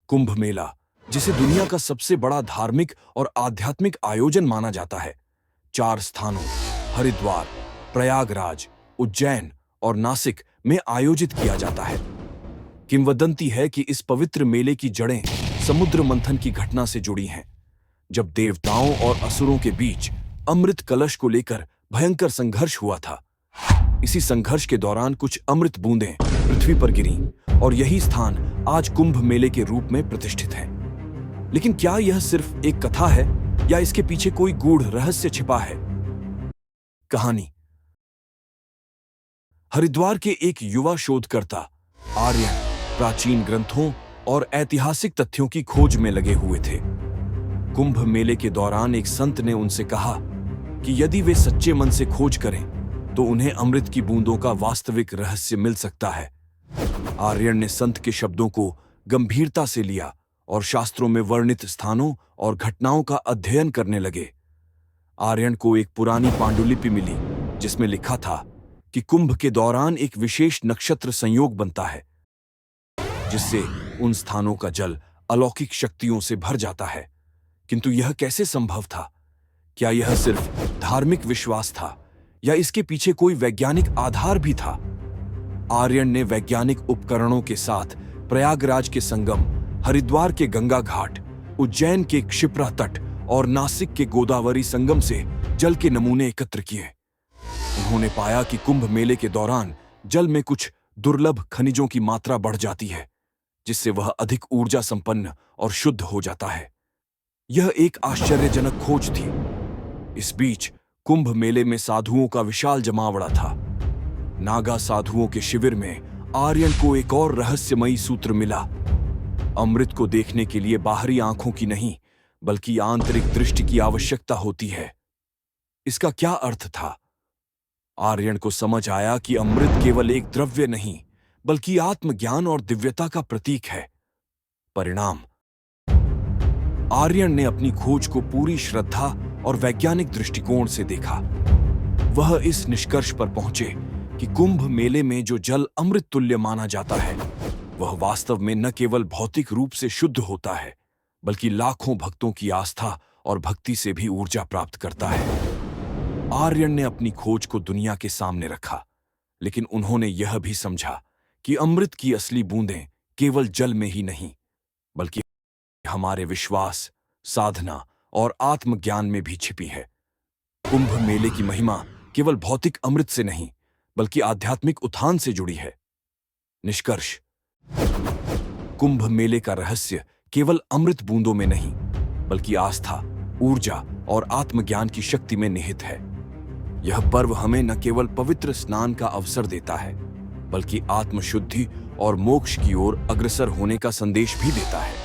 कुंभ मेला, जिसे दुनिया का सबसे बड़ा धार्मिक और आध्यात्मिक आयोजन माना जाता है, 4 स्थानों हरिद्वार, प्रयागराज, उज्जैन और नासिक में आयोजित किया जाता है। किंवदंती है कि इस पवित्र मेले की जड़ें समुद्र मंथन की घटना से जुड़ी हैं, जब देवताओं और असुरों के बीच अमृत कलश को लेकर भयंकर संघर्ष हुआ था। इसी संघर्ष के दौरान कुछ अमृत बूंदें पृथ्वी पर गिरीं और यही स्थान आज कुंभ मेले के रूप में प्रतिष्ठित है। लेकिन क्या यह सिर्फ एक कथा है या इसके पीछे कोई गूढ़ रहस्य छिपा है? कहानी। हरिद्वार के एक युवा शोधकर्ता आर्यन प्राचीन ग्रंथों और ऐतिहासिक तथ्यों की खोज में लगे हुए थे। कुंभ मेले के दौरान एक संत ने उनसे कहा कि यदि वे सच्चे मन से खोज करें तो उन्हें अमृत की बूंदों का वास्तविक रहस्य मिल सकता है। आर्यन ने संत के शब्दों को गंभीरता से लिया और शास्त्रों में वर्णित स्थानों और घटनाओं का अध्ययन करने लगे। आर्यन को एक पुरानी पांडुलिपि मिली जिसमें लिखा था कि कुंभ के दौरान एक विशेष नक्षत्र संयोग बनता है, जिससे उन स्थानों का जल अलौकिक शक्तियों से भर जाता है। किंतु यह कैसे संभव था? क्या यह सिर्फ धार्मिक विश्वास था या इसके पीछे कोई वैज्ञानिक आधार भी था? आर्यन ने वैज्ञानिक उपकरणों के साथ प्रयागराज के संगम, हरिद्वार के गंगा घाट, उज्जैन के क्षिप्रा तट और नासिक के गोदावरी संगम से जल के नमूने एकत्र किए। उन्होंने पाया कि कुंभ मेले के दौरान जल में कुछ दुर्लभ खनिजों की मात्रा बढ़ जाती है, जिससे वह अधिक ऊर्जा संपन्न और शुद्ध हो जाता है। यह एक आश्चर्यजनक खोज थी। इस बीच कुंभ मेले में साधुओं का विशाल जमावड़ा था। नागा साधुओं के शिविर में आर्यन को एक और रहस्यमयी सूत्र मिला। अमृत को देखने के लिए बाहरी आंखों की नहीं, बल्कि आंतरिक दृष्टि की आवश्यकता होती है। इसका क्या अर्थ था? आर्यन को समझ आया कि अमृत केवल एक द्रव्य नहीं, बल्कि आत्मज्ञान और दिव्यता का प्रतीक है। परिणाम। आर्यन ने अपनी खोज को पूरी श्रद्धा और वैज्ञानिक दृष्टिकोण से देखा। वह इस निष्कर्ष पर पहुंचे कि कुंभ मेले में जो जल अमृत तुल्य माना जाता है, वह वास्तव में न केवल भौतिक रूप से शुद्ध होता है, बल्कि लाखों भक्तों की आस्था और भक्ति से भी ऊर्जा प्राप्त करता है। आर्यन ने अपनी खोज को दुनिया के सामने रखा, लेकिन उन्होंने यह भी समझा कि अमृत की असली बूंदें केवल जल में ही नहीं, बल्कि हमारे विश्वास, साधना और आत्मज्ञान में भी छिपी है। कुंभ मेले की महिमा केवल भौतिक अमृत से नहीं, बल्कि आध्यात्मिक उत्थान से जुड़ी है। निष्कर्ष। कुंभ मेले का रहस्य केवल अमृत बूंदों में नहीं, बल्कि आस्था, ऊर्जा और आत्मज्ञान की शक्ति में निहित है। यह पर्व हमें न केवल पवित्र स्नान का अवसर देता है, बल्कि आत्मशुद्धि और मोक्ष की ओर अग्रसर होने का संदेश भी देता है।